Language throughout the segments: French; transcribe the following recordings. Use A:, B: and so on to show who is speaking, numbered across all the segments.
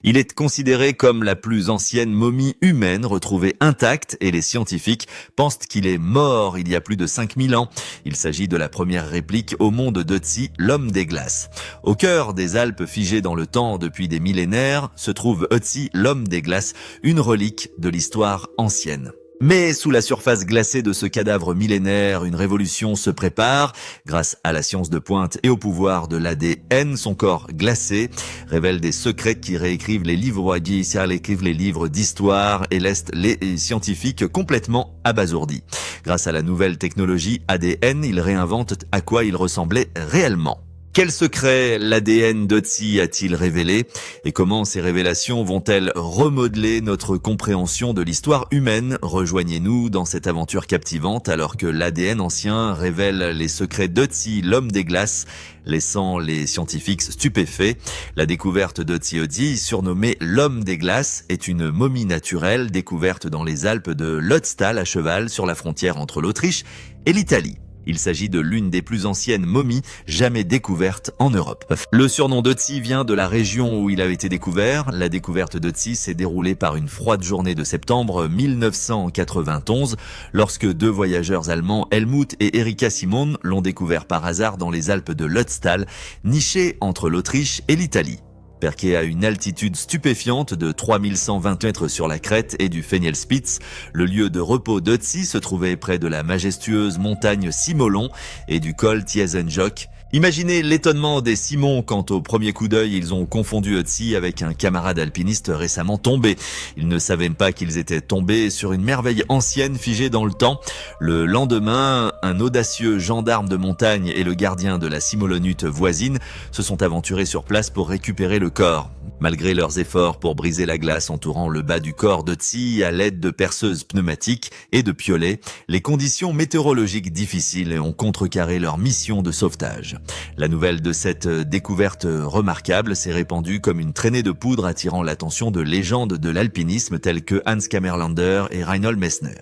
A: Il est considéré comme la plus ancienne momie humaine retrouvée intacte et les scientifiques pensent qu'il est mort il y a plus de 5000 ans. Il s'agit de la première réplique au monde d'Ötzi, l'homme des glaces. Au cœur des Alpes figées dans le temps depuis des millénaires se trouve Ötzi, l'homme des glaces, une relique de l'histoire ancienne. Mais sous la surface glacée de ce cadavre millénaire, une révolution se prépare. Grâce à la science de pointe et au pouvoir de l'ADN, son corps glacé révèle des secrets qui réécrivent les livres écrivent les livres d'histoire et laissent les scientifiques complètement abasourdis. Grâce à la nouvelle technologie ADN, il réinvente à quoi il ressemblait réellement. Quel secret l'ADN d'Ötzi a-t-il révélé et comment ces révélations vont-elles remodeler notre compréhension de l'histoire humaine? Rejoignez-nous dans cette aventure captivante alors que l'ADN ancien révèle les secrets d'Ötzi, l'homme des glaces, laissant les scientifiques stupéfaits. La découverte d'Ötzi, surnommé l'homme des glaces, est une momie naturelle découverte dans les Alpes de Lötztal à cheval sur la frontière entre l'Autriche et l'Italie. Il s'agit de l'une des plus anciennes momies jamais découvertes en Europe. Le surnom d'Ötzi vient de la région où il a été découvert. La découverte d'Ötzi s'est déroulée par une froide journée de septembre 1991, lorsque deux voyageurs allemands, Helmut et Erika Simon, l'ont découvert par hasard dans les Alpes de Lötztal, nichés entre l'Autriche et l'Italie. Perqué à une altitude stupéfiante de 3120 mètres sur la crête et du Fenjelspitz, le lieu de repos d'Ötzi se trouvait près de la majestueuse montagne Simolon et du col Tiesenjoch. Imaginez l'étonnement des Simons quand au premier coup d'œil ils ont confondu Ötzi avec un camarade alpiniste récemment tombé. Ils ne savaient pas qu'ils étaient tombés sur une merveille ancienne figée dans le temps. Le lendemain, un audacieux gendarme de montagne et le gardien de la Simolonute voisine se sont aventurés sur place pour récupérer le corps. Malgré leurs efforts pour briser la glace entourant le bas du corps d'Ötzi à l'aide de perceuses pneumatiques et de piolets, les conditions météorologiques difficiles ont contrecarré leur mission de sauvetage. La nouvelle de cette découverte remarquable s'est répandue comme une traînée de poudre attirant l'attention de légendes de l'alpinisme telles que Hans Kammerlander et Reinhold Messner.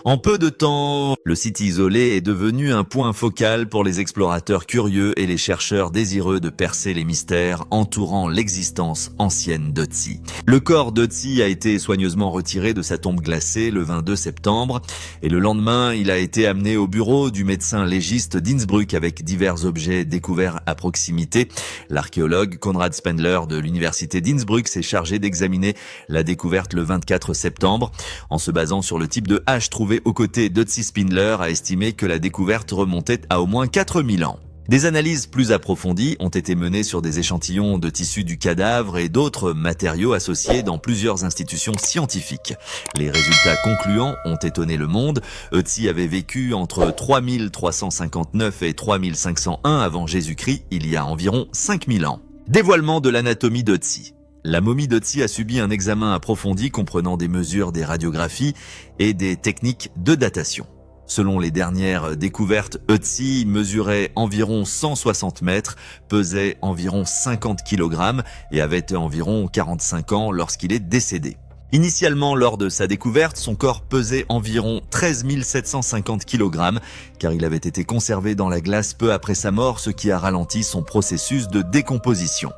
A: En peu de temps, le site isolé est devenu un point focal pour les explorateurs curieux et les chercheurs désireux de percer les mystères entourant l'existence ancienne d'Ötzi. Le corps d'Ötzi a été soigneusement retiré de sa tombe glacée le 22 septembre et le lendemain, il a été amené au bureau du médecin légiste d'Innsbruck avec divers objets découverts à proximité. L'archéologue Konrad Spendler de l'université d'Innsbruck s'est chargé d'examiner la découverte le 24 septembre. En se basant sur le type de hache trouvé aux côtés d'Ötzi, Spindler a estimé que la découverte remontait à au moins 4000 ans. Des analyses plus approfondies ont été menées sur des échantillons de tissus du cadavre et d'autres matériaux associés dans plusieurs institutions scientifiques. Les résultats concluants ont étonné le monde. Ötzi avait vécu entre 3359 et 3501 avant Jésus-Christ, il y a environ 5000 ans. Dévoilement de l'anatomie d'Ötzi. La momie d'Ötzi a subi un examen approfondi comprenant des mesures des radiographies et des techniques de datation. Selon les dernières découvertes, Ötzi mesurait environ 160 mètres, pesait environ 50 kg et avait environ 45 ans lorsqu'il est décédé. Initialement, lors de sa découverte, son corps pesait environ 13 750 kg, car il avait été conservé dans la glace peu après sa mort, ce qui a ralenti son processus de décomposition.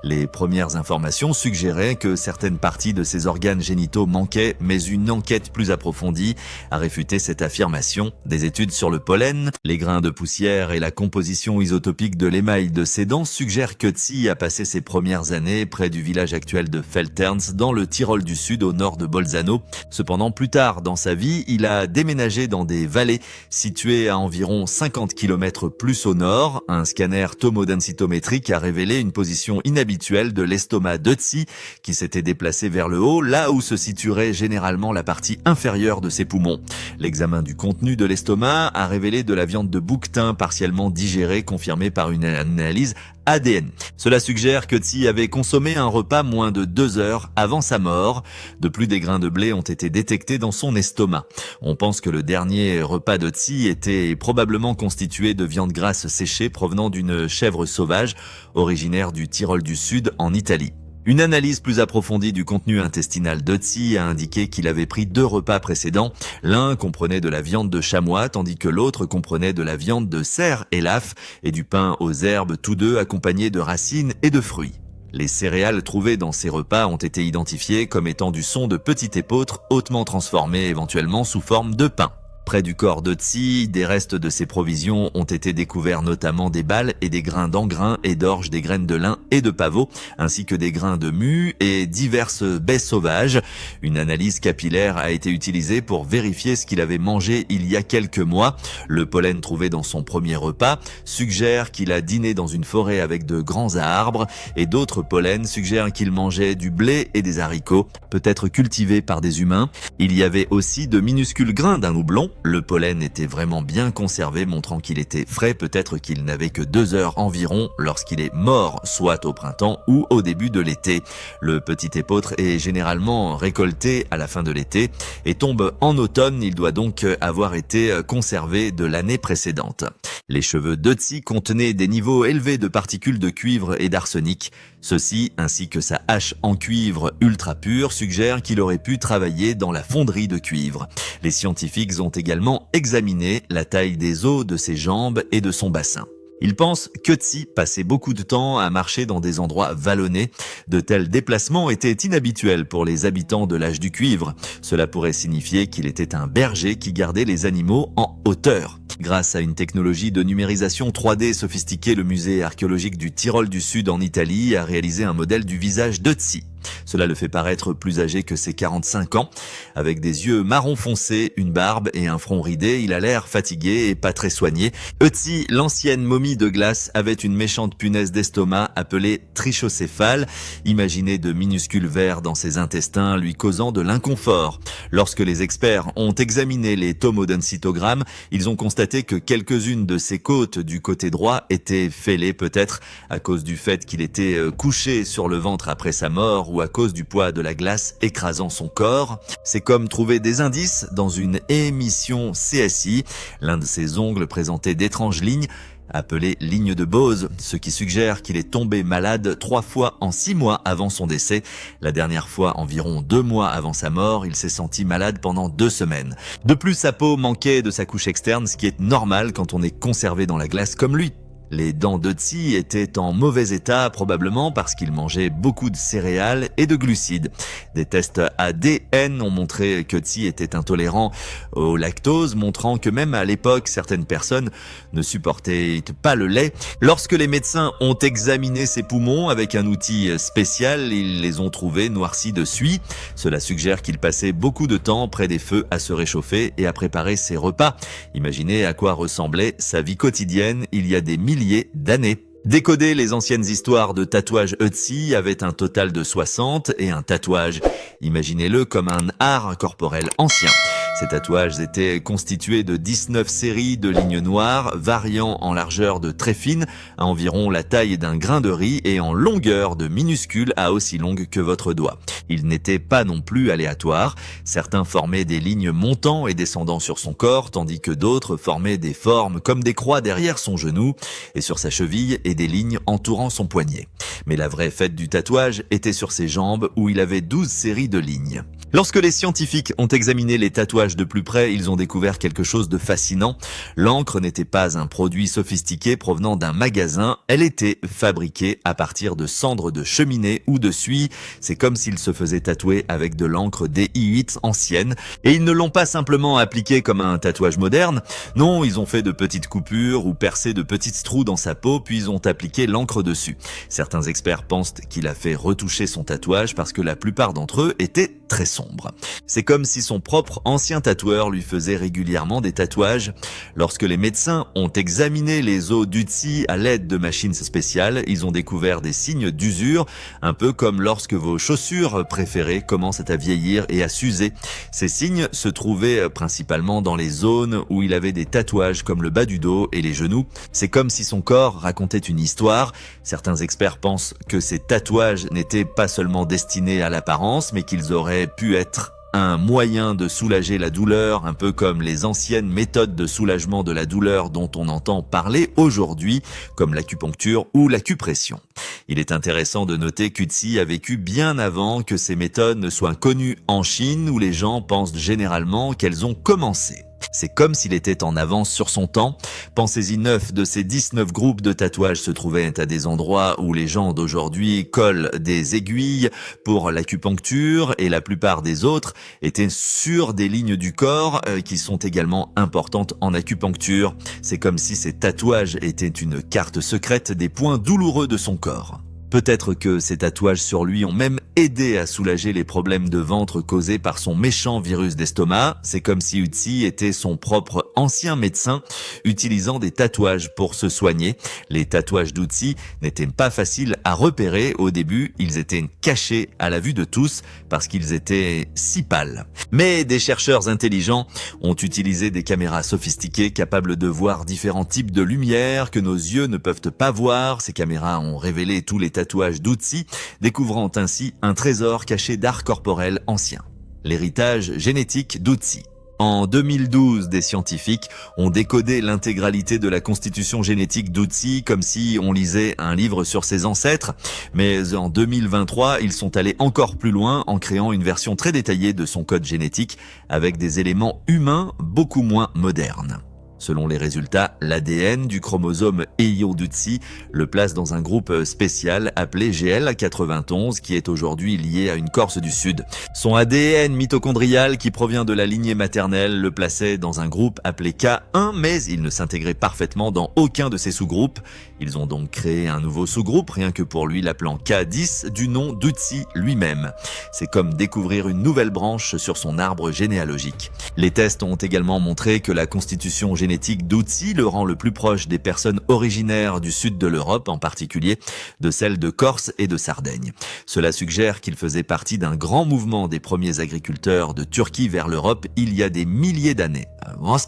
A: Les premières informations suggéraient que certaines parties de ses organes génitaux manquaient, mais une enquête plus approfondie a réfuté cette affirmation. Des études sur le pollen, les grains de poussière et la composition isotopique de l'émail de ses dents suggèrent qu'Ötzi a passé ses premières années près du village actuel de Velterns, dans le Tyrol du Sud, au nord de Bolzano. Cependant, plus tard dans sa vie, il a déménagé dans des vallées situées à environ 50 km plus au nord. Un scanner tomodensitométrique a révélé une position inhabituelle de l'estomac d'Ötzi qui s'était déplacé vers le haut, là où se situerait généralement la partie inférieure de ses poumons. L'examen du contenu de l'estomac a révélé de la viande de bouquetin partiellement digérée, confirmée par une analyse ADN. Cela suggère qu'Ötzi avait consommé un repas moins de 2 heures avant sa mort. De plus, des grains de blé ont été détectés dans son estomac. On pense que le dernier repas d'Ötzi était probablement constitué de viande grasse séchée provenant d'une chèvre sauvage originaire du Tyrol du Sud en Italie. Une analyse plus approfondie du contenu intestinal d'Ötzi a indiqué qu'il avait pris 2 repas précédents. L'un comprenait de la viande de chamois, tandis que l'autre comprenait de la viande de cerf et laf et du pain aux herbes, tous deux accompagnés de racines et de fruits. Les céréales trouvées dans ces repas ont été identifiées comme étant du son de petit épeautre hautement transformé éventuellement sous forme de pain. Près du corps d'Otzi, des restes de ses provisions ont été découverts, notamment des balles et des grains d'engrain et d'orge, des graines de lin et de pavot, ainsi que des grains de mû et diverses baies sauvages. Une analyse capillaire a été utilisée pour vérifier ce qu'il avait mangé il y a quelques mois. Le pollen trouvé dans son premier repas suggère qu'il a dîné dans une forêt avec de grands arbres, et d'autres pollens suggèrent qu'il mangeait du blé et des haricots, peut-être cultivés par des humains. Il y avait aussi de minuscules grains d'un houblon. Le pollen était vraiment bien conservé, montrant qu'il était frais, peut-être qu'il n'avait que 2 heures environ lorsqu'il est mort, soit au printemps ou au début de l'été. Le petit épeautre est généralement récolté à la fin de l'été et tombe en automne. Il doit donc avoir été conservé de l'année précédente. Les cheveux d'Otzi contenaient des niveaux élevés de particules de cuivre et d'arsenic. Ceci, ainsi que sa hache en cuivre ultra pure, suggèrent qu'il aurait pu travailler dans la fonderie de cuivre. Les scientifiques ont également examiné la taille des os de ses jambes et de son bassin. Ils pensent qu'Otzi passait beaucoup de temps à marcher dans des endroits vallonnés. De tels déplacements étaient inhabituels pour les habitants de l'âge du cuivre. Cela pourrait signifier qu'il était un berger qui gardait les animaux en hauteur. Grâce à une technologie de numérisation 3D sophistiquée, le musée archéologique du Tyrol du Sud en Italie a réalisé un modèle du visage d'Otzi. Cela le fait paraître plus âgé que ses 45 ans. Avec des yeux marron foncé, une barbe et un front ridé, il a l'air fatigué et pas très soigné. Otzi, l'ancienne momie de glace, avait une méchante punaise d'estomac appelée trichocéphale. Imaginez de minuscules vers dans ses intestins lui causant de l'inconfort. Lorsque les experts ont examiné les tomodensitogrammes, ils ont constaté que quelques-unes de ses côtes du côté droit étaient fêlées, peut-être à cause du fait qu'il était couché sur le ventre après sa mort ou à cause du poids de la glace écrasant son corps. C'est comme trouver des indices dans une émission CSI. L'un de ses ongles présentait d'étranges lignes, appelées lignes de Bose, ce qui suggère qu'il est tombé malade 3 fois en 6 mois avant son décès. La dernière fois, environ 2 mois avant sa mort, il s'est senti malade pendant 2 semaines. De plus, sa peau manquait de sa couche externe, ce qui est normal quand on est conservé dans la glace comme lui. Les dents d'Otzi étaient en mauvais état, probablement parce qu'il mangeait beaucoup de céréales et de glucides. Des tests ADN ont montré qu'Otzi était intolérant au lactose, montrant que même à l'époque, certaines personnes ne supportaient pas le lait. Lorsque les médecins ont examiné ses poumons avec un outil spécial, ils les ont trouvés noircis de suie. Cela suggère qu'il passait beaucoup de temps près des feux à se réchauffer et à préparer ses repas. Imaginez à quoi ressemblait sa vie quotidienne il y a des milliers d'années. Décoder les anciennes histoires de tatouage Otzi avait un total de 60 et un tatouage. Imaginez-le comme un art corporel ancien. Ces tatouages étaient constitués de 19 séries de lignes noires, variant en largeur de très fine, à environ la taille d'un grain de riz, et en longueur de minuscule à aussi longue que votre doigt. Ils n'étaient pas non plus aléatoires. Certains formaient des lignes montant et descendant sur son corps, tandis que d'autres formaient des formes comme des croix derrière son genou et sur sa cheville, et des lignes entourant son poignet. Mais la vraie fête du tatouage était sur ses jambes, où il avait 12 séries de lignes. Lorsque les scientifiques ont examiné les tatouages de plus près, ils ont découvert quelque chose de fascinant. L'encre n'était pas un produit sophistiqué provenant d'un magasin, elle était fabriquée à partir de cendres de cheminée ou de suie. C'est comme s'ils se faisaient tatouer avec de l'encre DI8 ancienne, et ils ne l'ont pas simplement appliqué comme un tatouage moderne. Non, ils ont fait de petites coupures ou percé de petits trous dans sa peau, puis ils ont appliqué l'encre dessus. Certains experts pensent qu'il a fait retoucher son tatouage parce que la plupart d'entre eux étaient très sombre. C'est comme si son propre ancien tatoueur lui faisait régulièrement des tatouages. Lorsque les médecins ont examiné les os d'Otzi à l'aide de machines spéciales, ils ont découvert des signes d'usure, un peu comme lorsque vos chaussures préférées commencent à vieillir et à s'user. Ces signes se trouvaient principalement dans les zones où il avait des tatouages comme le bas du dos et les genoux. C'est comme si son corps racontait une histoire. Certains experts pensent que ces tatouages n'étaient pas seulement destinés à l'apparence, mais qu'ils auraient pu être un moyen de soulager la douleur, un peu comme les anciennes méthodes de soulagement de la douleur dont on entend parler aujourd'hui, comme l'acupuncture ou l'acupression. Il est intéressant de noter qu'Otzi a vécu bien avant que ces méthodes ne soient connues en Chine, où les gens pensent généralement qu'elles ont commencé. C'est comme s'il était en avance sur son temps. Pensez-y, 9 de ces 19 groupes de tatouages se trouvaient à des endroits où les gens d'aujourd'hui collent des aiguilles pour l'acupuncture, et la plupart des autres étaient sur des lignes du corps qui sont également importantes en acupuncture. C'est comme si ces tatouages étaient une carte secrète des points douloureux de son corps. Peut-être que ces tatouages sur lui ont même aidé à soulager les problèmes de ventre causés par son méchant virus d'estomac. C'est comme si Ötzi était son propre ancien médecin, utilisant des tatouages pour se soigner. Les tatouages d'Ötzi n'étaient pas faciles à repérer au début, ils étaient cachés à la vue de tous parce qu'ils étaient si pâles. Mais des chercheurs intelligents ont utilisé des caméras sophistiquées capables de voir différents types de lumière que nos yeux ne peuvent pas voir. Ces caméras ont révélé tous les tatouages d'Ötzi, découvrant ainsi un trésor caché d'art corporel ancien. L'héritage génétique d'Ötzi. En 2012, des scientifiques ont décodé l'intégralité de la constitution génétique d'Ötzi comme si on lisait un livre sur ses ancêtres. Mais en 2023, ils sont allés encore plus loin en créant une version très détaillée de son code génétique avec des éléments humains beaucoup moins modernes. Selon les résultats, l'ADN du chromosome Eyo d'Ötzi le place dans un groupe spécial appelé GL91 qui est aujourd'hui lié à une Corse du Sud. Son ADN mitochondrial qui provient de la lignée maternelle le plaçait dans un groupe appelé K1, mais il ne s'intégrait parfaitement dans aucun de ces sous-groupes. Ils ont donc créé un nouveau sous-groupe, rien que pour lui l'appelant K10 du nom d'Ötzi lui-même. C'est comme découvrir une nouvelle branche sur son arbre généalogique. Les tests ont également montré que la constitution génétique d'Ötzi le rend le plus proche des personnes originaires du sud de l'Europe, en particulier de celles de Corse et de Sardaigne. Cela suggère qu'il faisait partie d'un grand mouvement des premiers agriculteurs de Turquie vers l'Europe il y a des milliers d'années.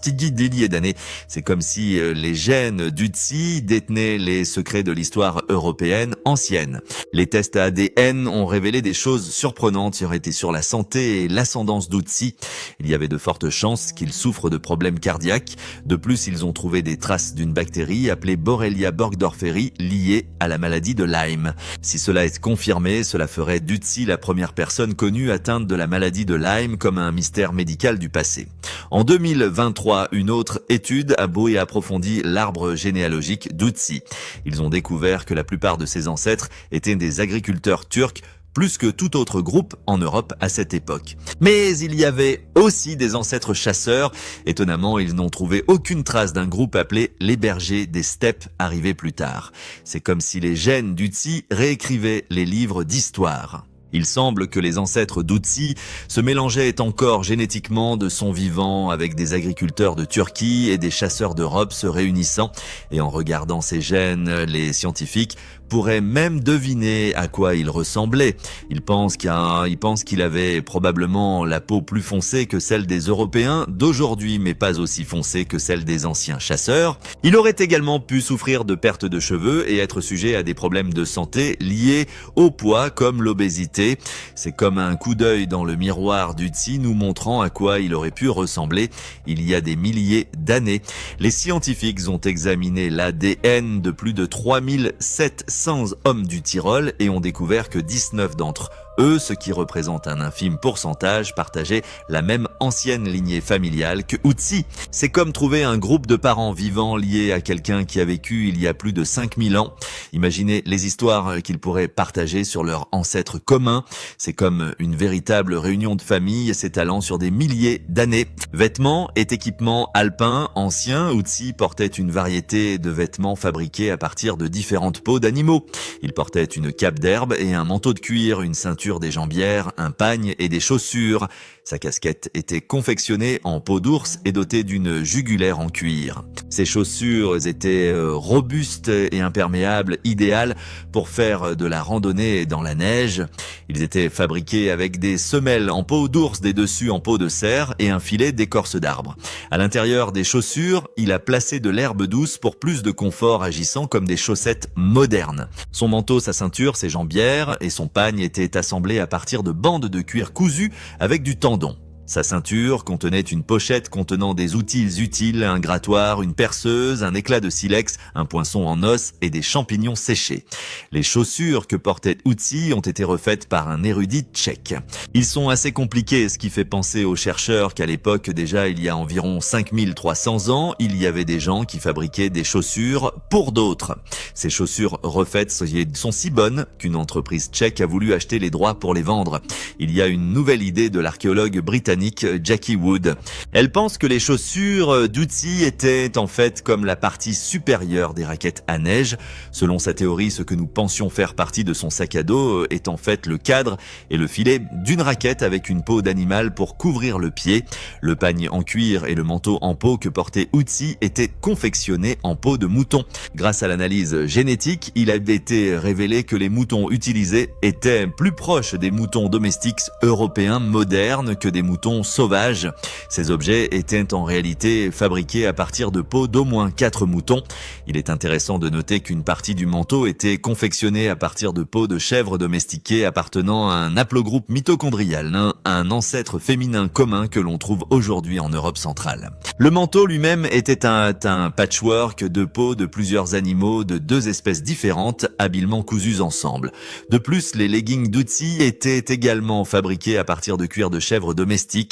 A: Des milliers d'années, c'est comme si les gènes d'Ötzi détenaient les secrets de l'histoire européenne ancienne. Les tests ADN ont révélé des choses surprenantes sur la santé et l'ascendance d'Ötzi. Il y avait de fortes chances qu'il souffre de problèmes cardiaques. De plus, ils ont trouvé des traces d'une bactérie appelée Borrelia burgdorferi liée à la maladie de Lyme. Si cela est confirmé, cela ferait d'Ötzi la première personne connue atteinte de la maladie de Lyme comme un mystère médical du passé. En 2023, une autre étude a beau et approfondi l'arbre généalogique d'Ötzi. Ils ont découvert que la plupart de ses ancêtres étaient des agriculteurs turcs, plus que tout autre groupe en Europe à cette époque. Mais il y avait aussi des ancêtres chasseurs. Étonnamment, ils n'ont trouvé aucune trace d'un groupe appelé les bergers des steppes arrivé plus tard. C'est comme si les gènes d'Ötzi réécrivaient les livres d'histoire. Il semble que les ancêtres d'Ötzi se mélangeaient encore génétiquement de son vivant avec des agriculteurs de Turquie et des chasseurs d'Europe se réunissant. Et en regardant ces gènes, les scientifiques pourraient même deviner à quoi il ressemblait. Ils pensent qu'il avait probablement la peau plus foncée que celle des Européens d'aujourd'hui, mais pas aussi foncée que celle des anciens chasseurs. Il aurait également pu souffrir de perte de cheveux et être sujet à des problèmes de santé liés au poids comme l'obésité. C'est comme un coup d'œil dans le miroir d'Ötzi nous montrant à quoi il aurait pu ressembler il y a des milliers d'années. Les scientifiques ont examiné l'ADN de plus de 3700 hommes du Tyrol et ont découvert que 19 d'entre eux, ce qui représente un infime pourcentage, partageaient la même ancienne lignée familiale que Ötzi. C'est comme trouver un groupe de parents vivants liés à quelqu'un qui a vécu il y a plus de 5000 ans. Imaginez les histoires qu'ils pourraient partager sur leurs ancêtres communs. C'est comme une véritable réunion de famille s'étalant sur des milliers d'années. Vêtements et équipements alpins anciens, Ötzi portait une variété de vêtements fabriqués à partir de différentes peaux d'animaux. Il portait une cape d'herbe et un manteau de cuir, une ceinture des jambières, un pagne et des chaussures. Sa casquette était confectionnée en peau d'ours et dotée d'une jugulaire en cuir. Ses chaussures étaient robustes et imperméables, idéales pour faire de la randonnée dans la neige. Ils étaient fabriqués avec des semelles en peau d'ours, des dessus en peau de cerf et un filet d'écorce d'arbre. À l'intérieur des chaussures, il a placé de l'herbe douce pour plus de confort, agissant comme des chaussettes modernes. Son manteau, sa ceinture, ses jambières et son pagne étaient assemblés à partir de bandes de cuir cousues avec du tendon. Sa ceinture contenait une pochette contenant des outils utiles, un grattoir, une perceuse, un éclat de silex, un poinçon en os et des champignons séchés. Les chaussures que portait Utsi ont été refaites par un érudit tchèque. Ils sont assez compliqués, ce qui fait penser aux chercheurs qu'à l'époque, déjà il y a environ 5300 ans, il y avait des gens qui fabriquaient des chaussures pour d'autres. Ces chaussures refaites sont si bonnes qu'une entreprise tchèque a voulu acheter les droits pour les vendre. Il y a une nouvelle idée de l'archéologue britannique Jackie Wood. Elle pense que les chaussures d'Utsi étaient en fait comme la partie supérieure des raquettes à neige. Selon sa théorie, ce que nous pensions faire partie de son sac à dos est en fait le cadre et le filet d'une raquette avec une peau d'animal pour couvrir le pied. Le pagne en cuir et le manteau en peau que portait Utsi étaient confectionnés en peau de mouton. Grâce à l'analyse génétique, il avait été révélé que les moutons utilisés étaient plus proches des moutons domestiques européens modernes que des moutons sauvages. Ces objets étaient en réalité fabriqués à partir de peau d'au moins 4 moutons. Il est intéressant de noter qu'une partie du manteau était confectionnée à partir de peau de chèvre domestiquée appartenant à un haplogroupe mitochondrial, un ancêtre féminin commun que l'on trouve aujourd'hui en Europe centrale. Le manteau lui-même était un patchwork de peau de plusieurs animaux de 2 espèces différentes, habilement cousues ensemble. De plus, les leggings d'Utsi étaient également fabriqués à partir de cuir de chèvre domestique.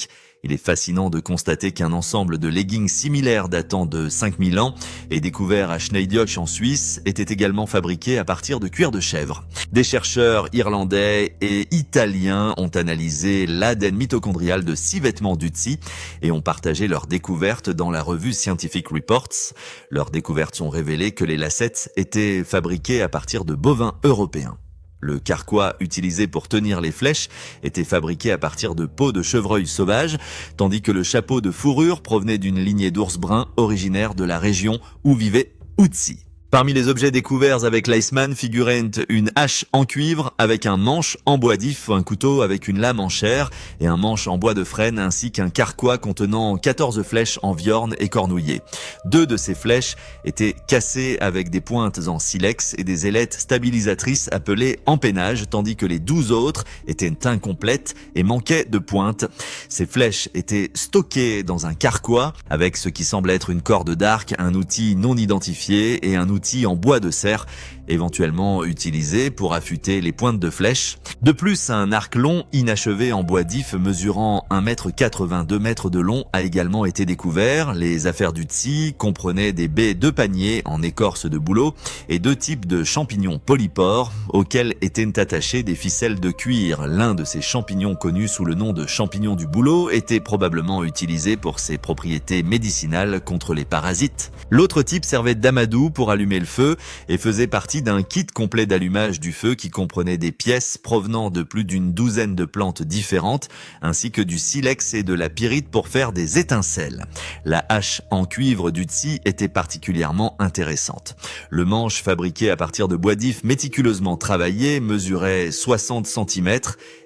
A: Il est fascinant de constater qu'un ensemble de leggings similaires datant de 5000 ans et découvert à Schneidioch en Suisse était également fabriqué à partir de cuir de chèvre. Des chercheurs irlandais et italiens ont analysé l'ADN mitochondrial de 6 vêtements d'Utsi et ont partagé leurs découvertes dans la revue Scientific Reports. Leurs découvertes ont révélé que les lacets étaient fabriqués à partir de bovins européens. Le carquois utilisé pour tenir les flèches était fabriqué à partir de peau de chevreuil sauvage, tandis que le chapeau de fourrure provenait d'une lignée d'ours bruns originaire de la région où vivait Utsi. Parmi les objets découverts avec l'Iceman figurait une hache en cuivre avec un manche en bois d'if, un couteau avec une lame en chair et un manche en bois de frêne ainsi qu'un carquois contenant 14 flèches en viorne écornouillées. 2 de ces flèches étaient cassées avec des pointes en silex et des ailettes stabilisatrices appelées empennage, tandis que les 12 autres étaient incomplètes et manquaient de pointes. Ces flèches étaient stockées dans un carquois avec ce qui semble être une corde d'arc, un outil non identifié et un outil en bois de serre, éventuellement utilisé pour affûter les pointes de flèches. De plus, un arc long inachevé en bois d'if mesurant 1,80 m, 2 m de long a également été découvert. Les affaires d'Utsi comprenaient des baies de panier en écorce de bouleau et 2 types de champignons polypores auxquels étaient attachés des ficelles de cuir. L'un de ces champignons connus sous le nom de champignon du bouleau était probablement utilisé pour ses propriétés médicinales contre les parasites. L'autre type servait d'amadou pour allumer le feu et faisait partie d'un kit complet d'allumage du feu qui comprenait des pièces provenant de plus d'une douzaine de plantes différentes ainsi que du silex et de la pyrite pour faire des étincelles. La hache en cuivre d'Utsi était particulièrement intéressante. Le manche fabriqué à partir de bois d'if méticuleusement travaillé mesurait 60 cm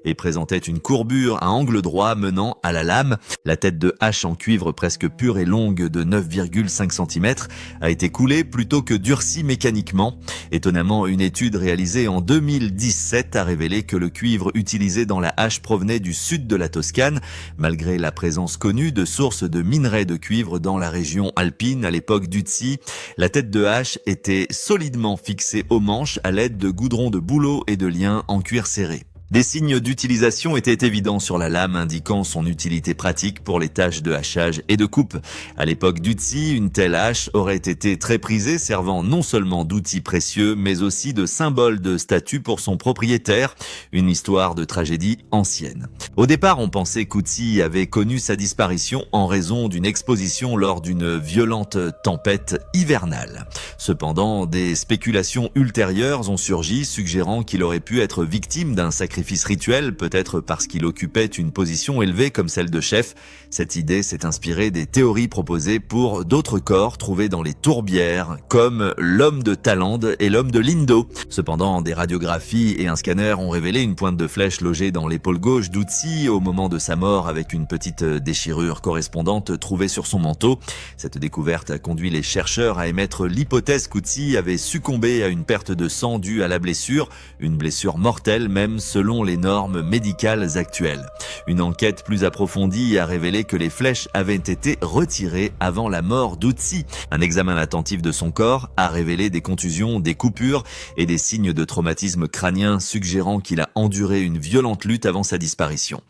A: et présentait une courbure à angle droit menant à la lame. La tête de hache en cuivre presque pure et longue de 9,5 cm a été coulée plutôt que durcie mécaniquement. Étonnamment, une étude réalisée en 2017 a révélé que le cuivre utilisé dans la hache provenait du sud de la Toscane, malgré la présence connue de sources de minerais de cuivre dans la région alpine à l'époque d'Utsi. La tête de hache était solidement fixée au manche à l'aide de goudrons de bouleau et de liens en cuir serré. Des signes d'utilisation étaient évidents sur la lame indiquant son utilité pratique pour les tâches de hachage et de coupe. À l'époque d'Utsi, une telle hache aurait été très prisée, servant non seulement d'outil précieux, mais aussi de symbole de statut pour son propriétaire, une histoire de tragédie ancienne. Au départ, on pensait qu'Utsi avait connu sa disparition en raison d'une exposition lors d'une violente tempête hivernale. Cependant, des spéculations ultérieures ont surgi, suggérant qu'il aurait pu être victime d'un sacrifice rituel, peut-être parce qu'il occupait une position élevée comme celle de chef. Cette idée s'est inspirée des théories proposées pour d'autres corps trouvés dans les tourbières, comme l'homme de Thalande et l'homme de Lindo. Cependant, des radiographies et un scanner ont révélé une pointe de flèche logée dans l'épaule gauche d'Utsi au moment de sa mort avec une petite déchirure correspondante trouvée sur son manteau. Cette découverte a conduit les chercheurs à émettre l'hypothèse maîtresse Coetzee avait succombé à une perte de sang due à la blessure, une blessure mortelle même selon les normes médicales actuelles. Une enquête plus approfondie a révélé que les flèches avaient été retirées avant la mort d'Utsi. Un examen attentif de son corps a révélé des contusions, des coupures et des signes de traumatisme crânien suggérant qu'il a enduré une violente lutte avant sa disparition.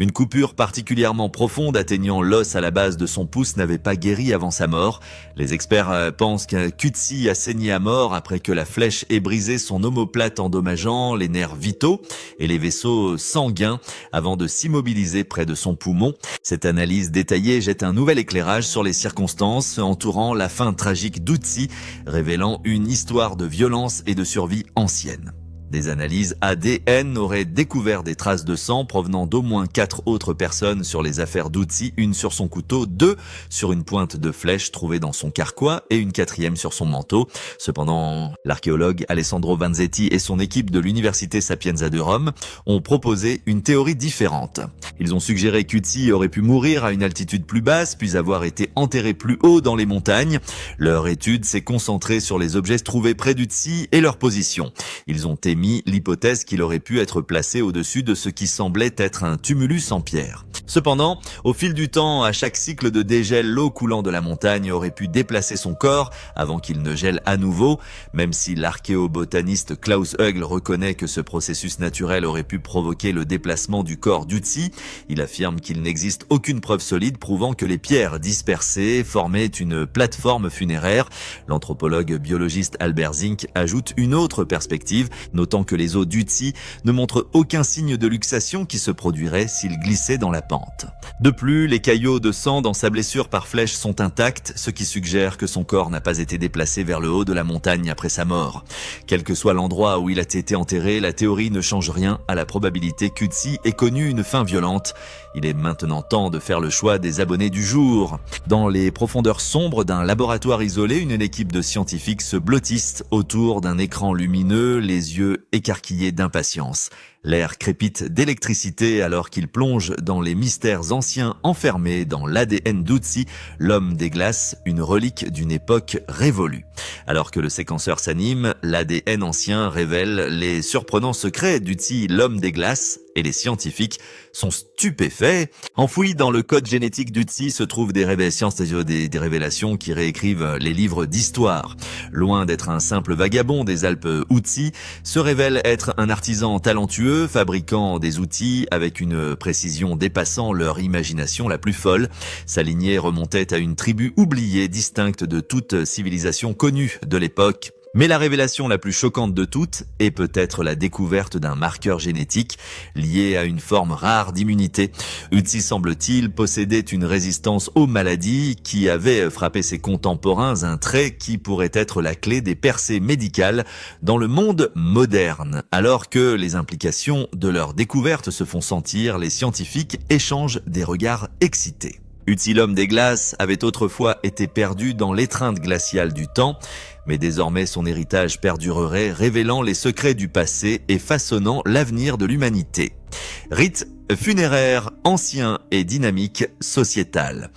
A: Une coupure particulièrement profonde atteignant l'os à la base de son pouce n'avait pas guéri avant sa mort. Les experts pensent que Coetzee a saigné à mort après que la flèche ait brisé son omoplate endommageant les nerfs vitaux et les vaisseaux sanguins avant de s'immobiliser près de son poumon. Cette analyse détaillée jette un nouvel éclairage sur les circonstances entourant la fin tragique d'Utsi, révélant une histoire de violence et de survie ancienne. Des analyses ADN auraient découvert des traces de sang provenant d'au moins 4 autres personnes sur les affaires d'Utsi, une sur son couteau, 2 sur une pointe de flèche trouvée dans son carquois et une 4e sur son manteau. Cependant, l'archéologue Alessandro Vanzetti et son équipe de l'Université Sapienza de Rome ont proposé une théorie différente. Ils ont suggéré qu'Utsi aurait pu mourir à une altitude plus basse, puis avoir été enterré plus haut dans les montagnes. Leur étude s'est concentrée sur les objets trouvés près d'Utsi et leur position. Ils ont émis l'hypothèse qu'il aurait pu être placé au-dessus de ce qui semblait être un tumulus en pierre. Cependant, au fil du temps, à chaque cycle de dégel, l'eau coulant de la montagne aurait pu déplacer son corps avant qu'il ne gèle à nouveau. Même si l'archéobotaniste Klaus Hugel reconnaît que ce processus naturel aurait pu provoquer le déplacement du corps d'Utsi, il affirme qu'il n'existe aucune preuve solide prouvant que les pierres dispersées formaient une plateforme funéraire. L'anthropologue biologiste Albert Zink ajoute une autre perspective, notant que les os d'Utsi ne montrent aucun signe de luxation qui se produirait s'il glissait dans la pente. De plus, les caillots de sang dans sa blessure par flèche sont intacts, ce qui suggère que son corps n'a pas été déplacé vers le haut de la montagne après sa mort. Quel que soit l'endroit où il a été enterré, la théorie ne change rien à la probabilité qu'Utsi ait connu une fin violente. Il est maintenant temps de faire le choix des abonnés du jour. Dans les profondeurs sombres d'un laboratoire isolé, une équipe de scientifiques se blottisse autour d'un écran lumineux, les yeux écarquillés d'impatience. L'air crépite d'électricité alors qu'il plonge dans les mystères anciens enfermés dans l'ADN d'Utsi, l'homme des glaces, une relique d'une époque révolue. Alors que le séquenceur s'anime, l'ADN ancien révèle les surprenants secrets d'Utsi, l'homme des glaces, et les scientifiques sont stupéfaits. Enfouis dans le code génétique d'Utsi se trouvent des révélations qui réécrivent les livres d'histoire. Loin d'être un simple vagabond des Alpes Utsi, se révèle être un artisan talentueux, fabriquant des outils avec une précision dépassant leur imagination la plus folle. Sa lignée remontait à une tribu oubliée, distincte de toute civilisation connue de l'époque. Mais la révélation la plus choquante de toutes est peut-être la découverte d'un marqueur génétique lié à une forme rare d'immunité. Utsi, semble-t-il, possédait une résistance aux maladies qui avait frappé ses contemporains, un trait qui pourrait être la clé des percées médicales dans le monde moderne. Alors que les implications de leur découverte se font sentir, les scientifiques échangent des regards excités. Utsi, l'homme des glaces, avait autrefois été perdu dans l'étreinte glaciale du temps, mais désormais son héritage perdurerait, révélant les secrets du passé et façonnant l'avenir de l'humanité. Rite funéraire, ancien et dynamique sociétale.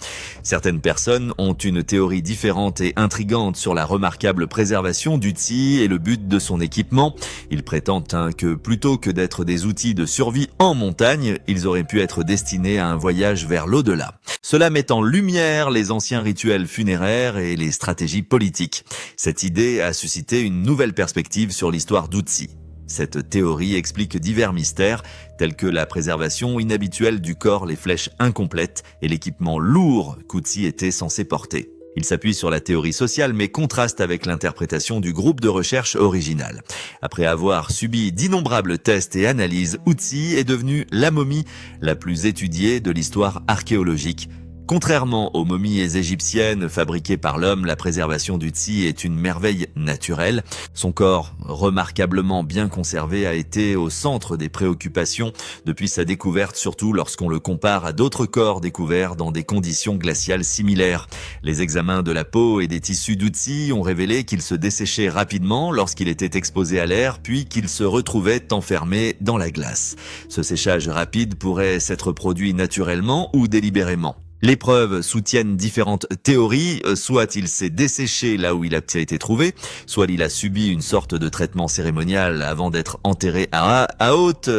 A: Certaines personnes ont une théorie différente et intrigante sur la remarquable préservation d'Utsi et le but de son équipement. Ils prétendent que plutôt que d'être des outils de survie en montagne, ils auraient pu être destinés à un voyage vers l'au-delà. Cela met en lumière les anciens rituels funéraires et les stratégies politiques. Cette idée a suscité une nouvelle perspective sur l'histoire d'Utsi. Cette théorie explique divers mystères, tels que la préservation inhabituelle du corps, les flèches incomplètes et l'équipement lourd qu'Utsi était censé porter. Il s'appuie sur la théorie sociale mais contraste avec l'interprétation du groupe de recherche original. Après avoir subi d'innombrables tests et analyses, Utsi est devenue la momie la plus étudiée de l'histoire archéologique. Contrairement aux momies égyptiennes fabriquées par l'homme, la préservation d'Utsi est une merveille naturelle. Son corps, remarquablement bien conservé, a été au centre des préoccupations depuis sa découverte, surtout lorsqu'on le compare à d'autres corps découverts dans des conditions glaciales similaires. Les examens de la peau et des tissus d'Utsi ont révélé qu'il se desséchait rapidement lorsqu'il était exposé à l'air, puis qu'il se retrouvait enfermé dans la glace. Ce séchage rapide pourrait s'être produit naturellement ou délibérément. Les preuves soutiennent différentes théories, soit il s'est desséché là où il a été trouvé, soit il a subi une sorte de traitement cérémonial avant d'être enterré à haute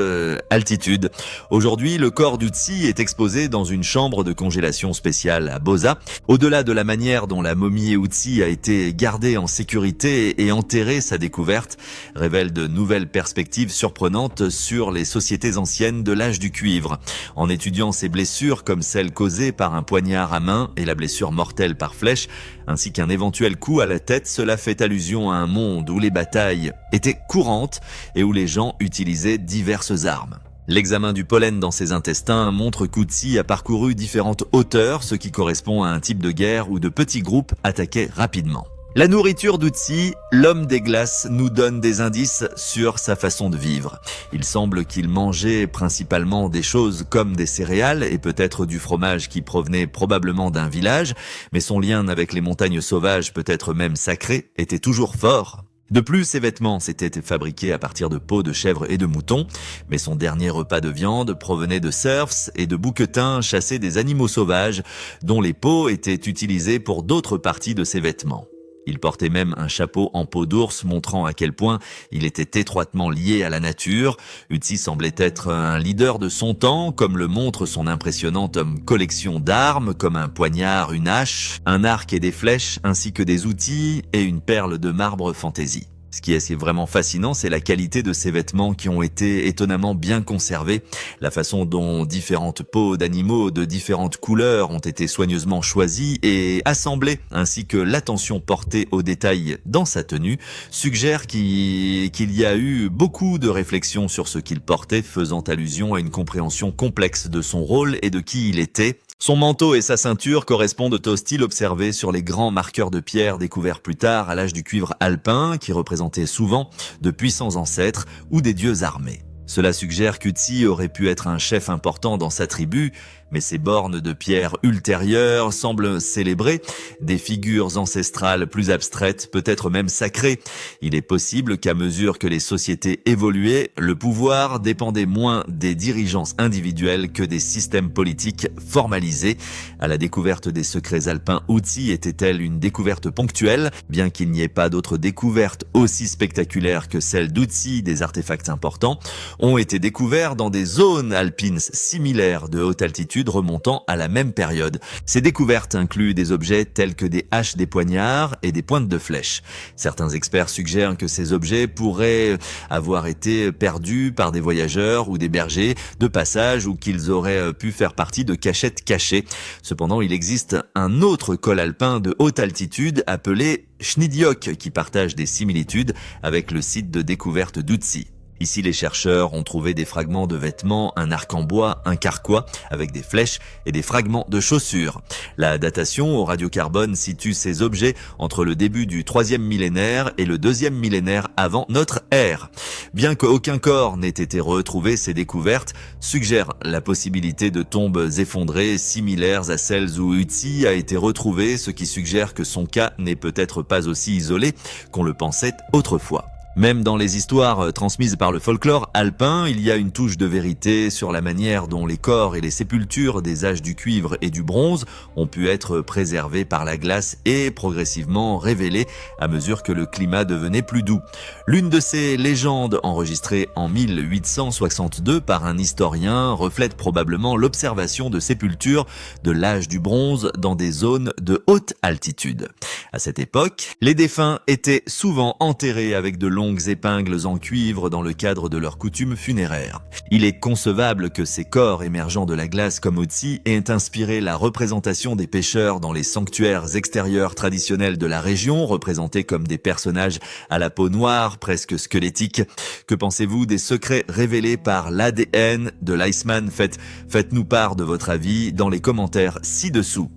A: altitude. Aujourd'hui, le corps d'Utsi est exposé dans une chambre de congélation spéciale à Boza. Au-delà de la manière dont la momie Utsi a été gardée en sécurité et enterrée, sa découverte révèle de nouvelles perspectives surprenantes sur les sociétés anciennes de l'âge du cuivre. En étudiant ces blessures comme celles causées par un poignard à main et la blessure mortelle par flèche, ainsi qu'un éventuel coup à la tête, cela fait allusion à un monde où les batailles étaient courantes et où les gens utilisaient diverses armes. L'examen du pollen dans ses intestins montre qu'Utsi a parcouru différentes hauteurs, ce qui correspond à un type de guerre où de petits groupes attaquaient rapidement. La nourriture d'Utsi, l'homme des glaces, nous donne des indices sur sa façon de vivre. Il semble qu'il mangeait principalement des choses comme des céréales et peut-être du fromage qui provenait probablement d'un village, mais son lien avec les montagnes sauvages, peut-être même sacrées, était toujours fort. De plus, ses vêtements s'étaient fabriqués à partir de peaux de chèvre et de mouton, mais son dernier repas de viande provenait de cerfs et de bouquetins chassés des animaux sauvages, dont les peaux étaient utilisées pour d'autres parties de ses vêtements. Il portait même un chapeau en peau d'ours montrant à quel point il était étroitement lié à la nature. Utsi semblait être un leader de son temps, comme le montre son impressionnante collection d'armes, comme un poignard, une hache, un arc et des flèches, ainsi que des outils et une perle de marbre fantaisie. Ce qui est vraiment fascinant, c'est la qualité de ces vêtements qui ont été étonnamment bien conservés, la façon dont différentes peaux d'animaux de différentes couleurs ont été soigneusement choisies et assemblées, ainsi que l'attention portée aux détails dans sa tenue, suggère qu'il y a eu beaucoup de réflexions sur ce qu'il portait, faisant allusion à une compréhension complexe de son rôle et de qui il était. Son manteau et sa ceinture correspondent au style observé sur les grands marqueurs de pierre découverts plus tard à l'âge du cuivre alpin, qui représentaient souvent de puissants ancêtres ou des dieux armés. Cela suggère qu'Utsi aurait pu être un chef important dans sa tribu, mais ces bornes de pierre ultérieures semblent célébrer des figures ancestrales plus abstraites, peut-être même sacrées. Il est possible qu'à mesure que les sociétés évoluaient, le pouvoir dépendait moins des dirigeants individuels que des systèmes politiques formalisés. À la découverte des secrets alpins, Utsi était-elle une découverte ponctuelle? Bien qu'il n'y ait pas d'autres découvertes aussi spectaculaires que celle d'Utsi, des artefacts importants ont été découverts dans des zones alpines similaires de haute altitude remontant à la même période. Ces découvertes incluent des objets tels que des haches, des poignards et des pointes de flèches. Certains experts suggèrent que ces objets pourraient avoir été perdus par des voyageurs ou des bergers de passage ou qu'ils auraient pu faire partie de cachettes cachées. Cependant, il existe un autre col alpin de haute altitude appelé Schnidiok qui partage des similitudes avec le site de découverte d'Utsi. Ici, les chercheurs ont trouvé des fragments de vêtements, un arc en bois, un carquois avec des flèches et des fragments de chaussures. La datation au radiocarbone situe ces objets entre le début du 3e millénaire et le 2e millénaire avant notre ère. Bien qu'aucun corps n'ait été retrouvé, ces découvertes suggèrent la possibilité de tombes effondrées similaires à celles où Utsi a été retrouvé, ce qui suggère que son cas n'est peut-être pas aussi isolé qu'on le pensait autrefois. Même dans les histoires transmises par le folklore alpin, il y a une touche de vérité sur la manière dont les corps et les sépultures des âges du cuivre et du bronze ont pu être préservés par la glace et progressivement révélés à mesure que le climat devenait plus doux. L'une de ces légendes, enregistrée en 1862 par un historien, reflète probablement l'observation de sépultures de l'âge du bronze dans des zones de haute altitude. À cette époque, les défunts étaient souvent enterrés avec de longues épingles en cuivre dans le cadre de leurs coutumes funéraires. Il est concevable que ces corps émergeant de la glace comme Utsi aient inspiré la représentation des pêcheurs dans les sanctuaires extérieurs traditionnels de la région, représentés comme des personnages à la peau noire, presque squelettiques. Que pensez-vous des secrets révélés par l'ADN de l'Iceman? Faites-nous part de votre avis dans les commentaires ci-dessous.